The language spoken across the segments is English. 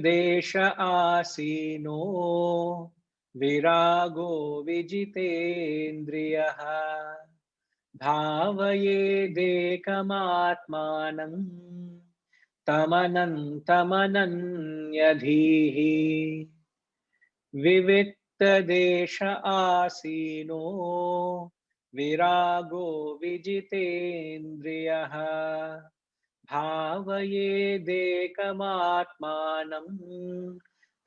desha asino virago vijitendriyaha bhavaye dekamatmanam tamananyadhihi vivikta desha asino virago vijitendriyaha bhavaye dekamatmanam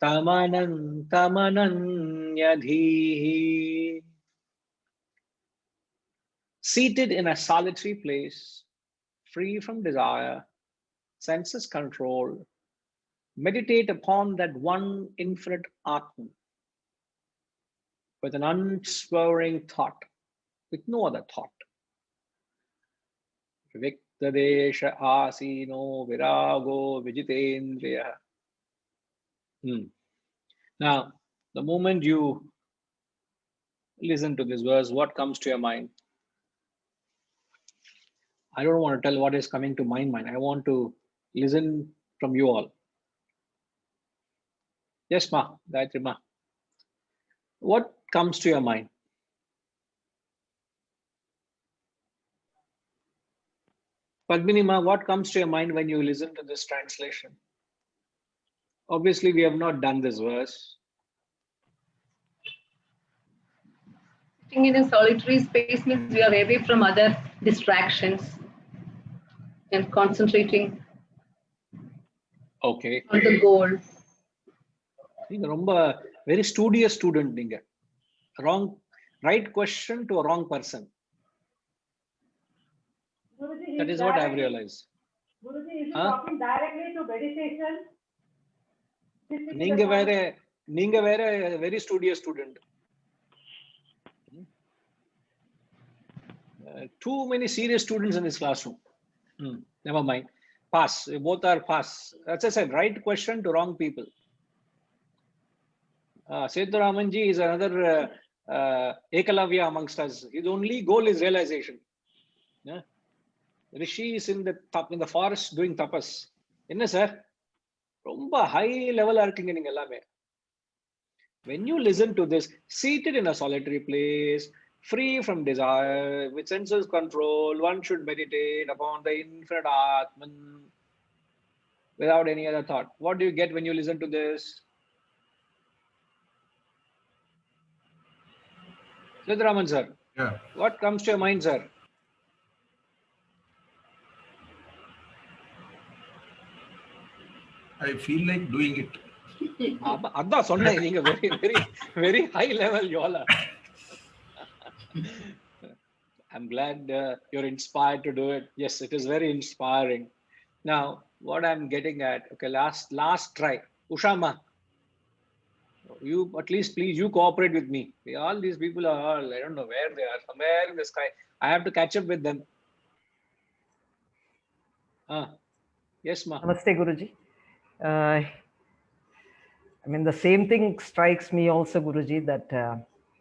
tamananyadhihi. Seated in a solitary place, free from desire, senses control, meditate upon that one infinite Atman with an unswerving thought, with no other thought. Vivikta desha asino virago vijitendriya. Now, the moment you listen to this verse, what comes to your mind? I don't want to tell what is coming to my mind. I want to listen from you all. Yes, Ma, Gayatri Ma. What comes to your mind? Padmini Ma, what comes to your mind when you listen to this translation? Obviously, we have not done this verse. Sitting in a solitary space means we are away from other distractions and concentrating on the goal. Very studious student. Right question to a wrong person. Guruji, that is what I have realized. Guruji, is he talking directly to meditation? Ninga vera a very studious student. Too many serious students in this classroom. Never mind. Pass. Both are pass. That's I said. Right question to wrong people. Seturamanji is another Ekalavya amongst us. His only goal is realization. Yeah. Rishi is in the forest doing tapas. Enna sir? Romba high level arking in ellame. When you listen to this, seated in a solitary place, free from desire, with senses control, one should meditate upon the infinite Atman without any other thought. What do you get when you listen to this? Siddharaman sir, yeah. What comes to your mind, sir? I feel like doing it. Very high level, you all are. I'm glad you're inspired to do it. Yes, it is very inspiring. Now, what I'm getting at, okay, last try. Ushama, you at least please, you cooperate with me. All these people are all, I don't know where they are, somewhere in the sky. I have to catch up with them. Yes, ma. Namaste, Guruji. I mean, the same thing strikes me also, Guruji, that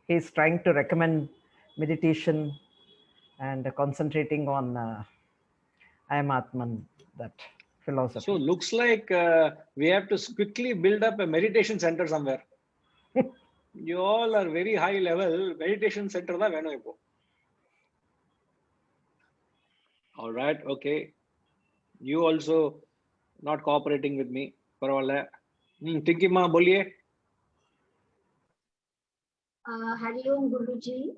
he's trying to recommend meditation and concentrating on I am Atman, that philosophy. So looks like we have to quickly build up a meditation center somewhere. You all are very high level. Meditation center da veno ipo. All right, okay. You also not cooperating with me. Parvala. Tinky ma boliye. Hari Om Guruji.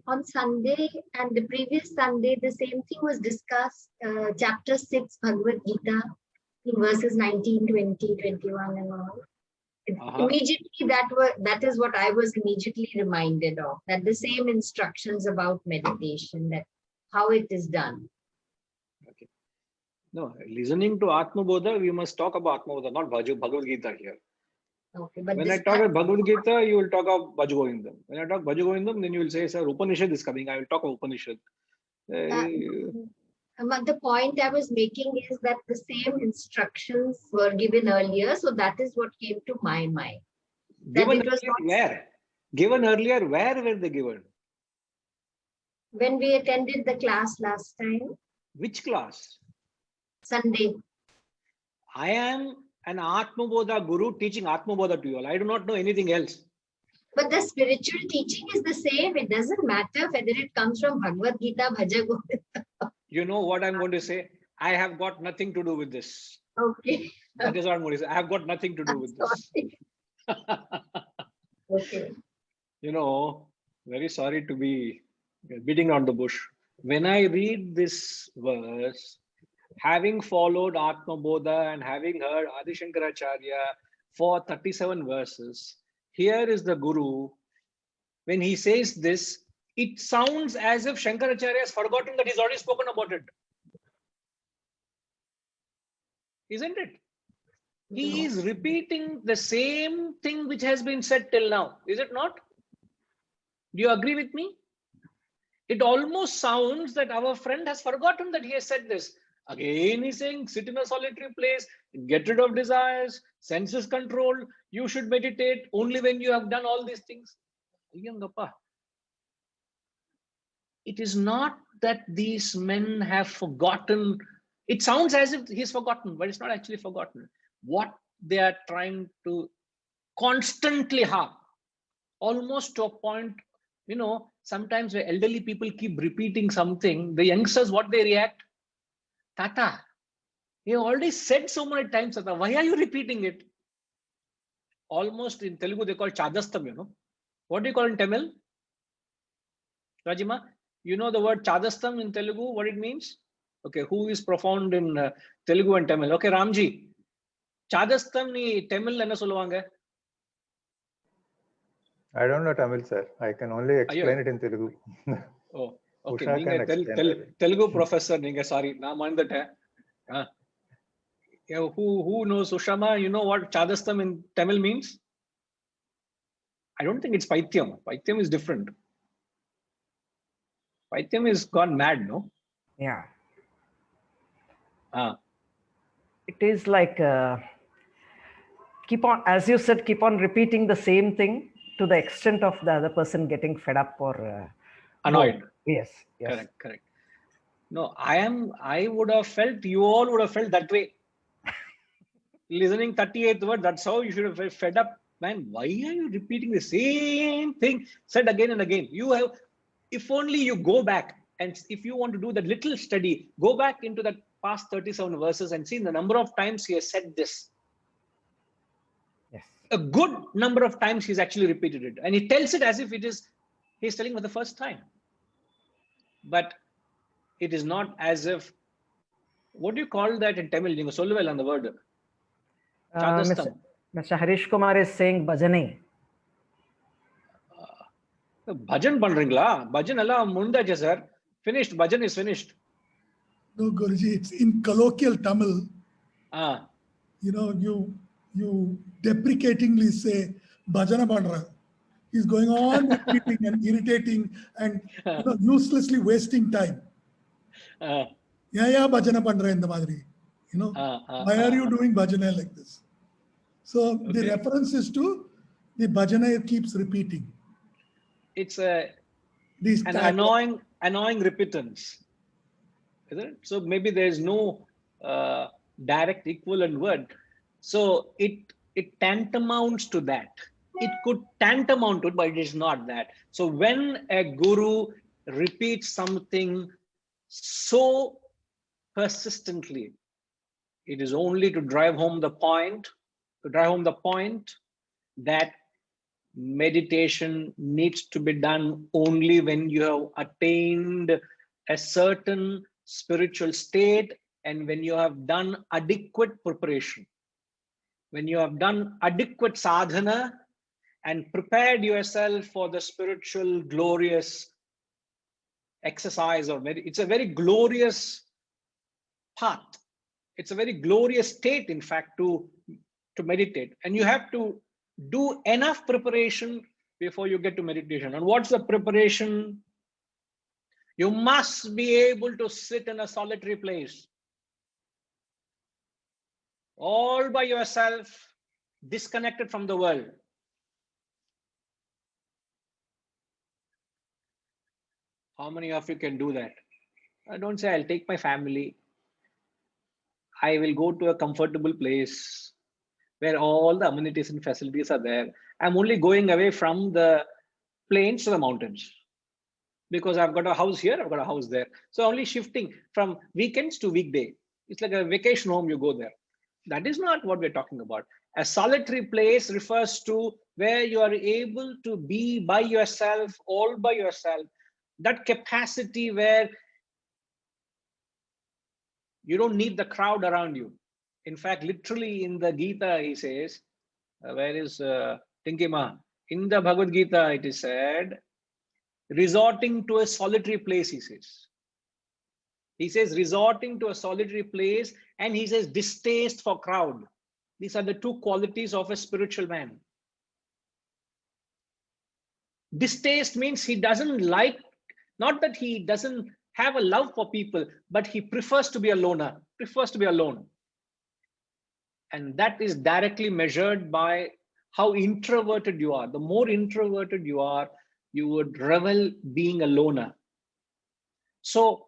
On Sunday and the previous Sunday, the same thing was discussed. Chapter 6, Bhagavad Gita, in verses 19, 20, 21 and all. Immediately, that is what I was immediately reminded of, that the same instructions about meditation, that how it is done. Okay. No, listening to ATMABODHA, we must talk about ATMABODHA, not Bhagavad Gita here. Okay, but when I talk about Bhagavad Gita, you will talk of Bhaj Govindam. When I talk Bhaj Govindam, then you will say, sir, Upanishad is coming. I will talk of Upanishad. But the point I was making is that the same instructions were given earlier, so that is what came to my mind. Given earlier, where? Given earlier, where were they given? When we attended the class last time. Which class? Sunday. I am an ATMABODHA guru teaching ATMABODHA to you all. I do not know anything else. But the spiritual teaching is the same. It doesn't matter whether it comes from Bhagavad Gita, Bhaja Govinda. You know what I'm going to say? I have got nothing to do with this. Okay. That is what I'm going to say. I have got nothing to do with this. Okay. You know, very sorry to be beating around the bush. When I read this verse, having followed ATMABODHA and having heard Adi Shankaracharya for 37 verses, here is the Guru. When he says this, it sounds as if Shankaracharya has forgotten that he's already spoken about it. Isn't it? He is repeating the same thing which has been said till now. Is it not? Do you agree with me? It almost sounds that our friend has forgotten that he has said this. Again, he's saying, sit in a solitary place, get rid of desires, senses controlled. You should meditate only when you have done all these things. It is not that these men have forgotten. It sounds as if he's forgotten, but it's not actually forgotten. What they are trying to constantly harp, almost to a point, you know, sometimes where elderly people keep repeating something, the youngsters, what they react? Tata, you already said so many times, Tata, why are you repeating it? Almost in Telugu, they call Chadastam, you know. What do you call in Tamil? Rajima, you know the word Chadastam in Telugu, what it means? Okay, who is profound in Telugu and Tamil? Okay, Ramji, Chadastam ni Tamil enna solluvaanga? I don't know Tamil, sir. I can only explain it in Telugu. Oh, okay. Usha can explain Telugu professor, ninga sorry, na mandate. Who knows Ushama? You know what Chadastam in Tamil means? I don't think it's Paityam. Paityam is different. Paityam is gone mad, no? Yeah. It is like keep on, as you said, keep on repeating the same thing to the extent of the other person getting fed up or annoyed. Yes. Correct. No, I would have felt, you all would have felt that way. Listening 38th word, that's how you should have felt fed up. Man, why are you repeating the same thing said again and again? You have, if only you go back and if you want to do that little study, go back into that past 37 verses and see the number of times he has said this. Yes. A good number of times he's actually repeated it. And he tells it as if it is, he's telling for the first time. But it is not as if, what do you call that in Tamil? You know, on the word. Mr. Harish Kumar is saying bhajane. Bhajan pandringla. Bhajan alla mundache, sir. Finished. Bhajan is finished. No, Guruji, it's in colloquial Tamil. You know, you deprecatingly say bhajana pandra. He's going on repeating and irritating and uselessly wasting time. Yeah, bhajana pandra in the madri. You know, why are you doing bhajana like this? So the reference is to the bhajana keeps repeating. It's an annoying repentance, isn't it? So maybe there is no direct equivalent word. So it tantamounts to that. It could tantamount to it, but it is not that. So when a guru repeats something so persistently, it is only to drive home the point, that meditation needs to be done only when you have attained a certain spiritual state and when you have done adequate preparation. When you have done adequate sadhana and prepared yourself for the spiritual glorious exercise, or it's a very glorious path. It's a very glorious state, in fact, to meditate. And you have to do enough preparation before you get to meditation. And what's the preparation? You must be able to sit in a solitary place, all by yourself, disconnected from the world. How many of you can do that? I don't say I'll take my family. I will go to a comfortable place. where all the amenities and facilities are there. I'm only going away from the plains to the mountains because I've got a house here, I've got a house there. So only shifting from weekends to weekday. It's like a vacation home, you go there. That is not what we're talking about. A solitary place refers to where you are able to be by yourself, all by yourself. That capacity where you don't need the crowd around you. In fact, literally in the Gita, he says, where is Tinkima? In the Bhagavad Gita, it is said, resorting to a solitary place, he says. He says resorting to a solitary place, and he says distaste for crowd. These are the two qualities of a spiritual man. Distaste means he doesn't like, not that he doesn't have a love for people, but he prefers to be a loner, prefers to be alone. And that is directly measured by how introverted you are. The more introverted you are, you would revel being a loner. So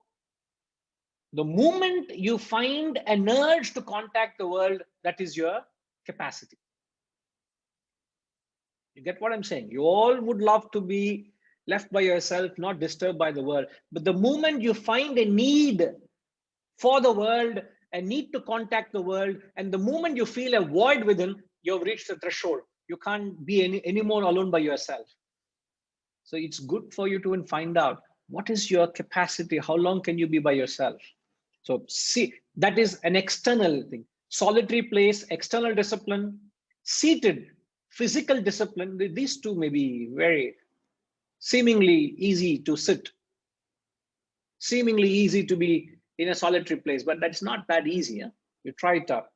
the moment you find an urge to contact the world, that is your capacity. You get what I'm saying? You all would love to be left by yourself, not disturbed by the world. But the moment you find a need for the world, a need to contact the world, and the moment you feel a void within, you've reached the threshold. You can't be any more alone by yourself. So it's good for you to find out what is your capacity, how long can you be by yourself? So see, that is an external thing. Solitary place, external discipline, seated, physical discipline. These two may be very seemingly easy to sit, seemingly easy to be in a solitary place, but that's not that easy. You try it out.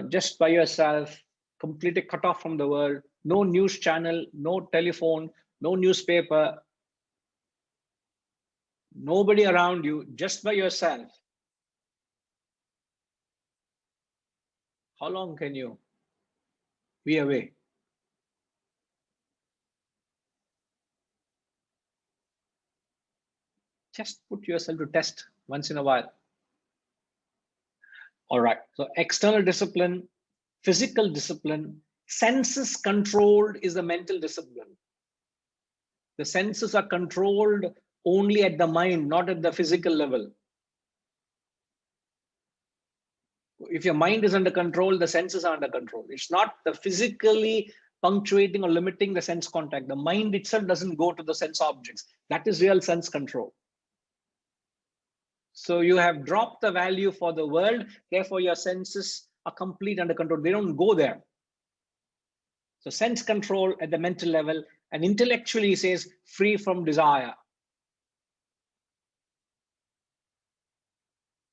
Just by yourself, completely cut off from the world, no news channel, no telephone, no newspaper, nobody around you, just by yourself. How long can you be away? Just put yourself to test once in a while. All right, so external discipline, physical discipline, senses controlled is the mental discipline. The senses are controlled only at the mind, not at the physical level. If your mind is under control, the senses are under control. It's not the physically punctuating or limiting the sense contact. The mind itself doesn't go to the sense objects. That is real sense control. So you have dropped the value for the world, therefore your senses are complete under control. They don't go there. So sense control at the mental level, and intellectually he says free from desire.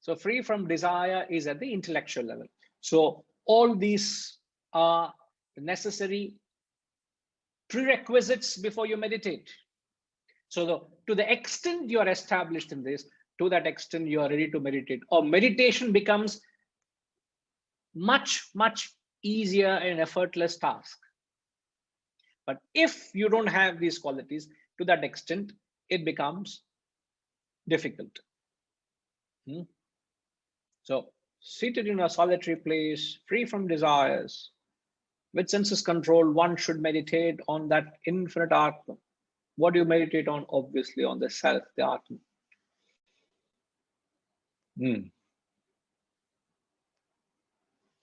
So free from desire is at the intellectual level. So all these are necessary prerequisites before you meditate. So to the extent you are established in this, to that extent you are ready to meditate, or meditation becomes much, much easier and effortless task. But if you don't have these qualities, to that extent, it becomes difficult. So seated in a solitary place, free from desires, with senses control, one should meditate on that infinite Atma. What do you meditate on? Obviously on the self, the Atma.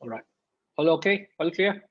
All right. All okay? All clear?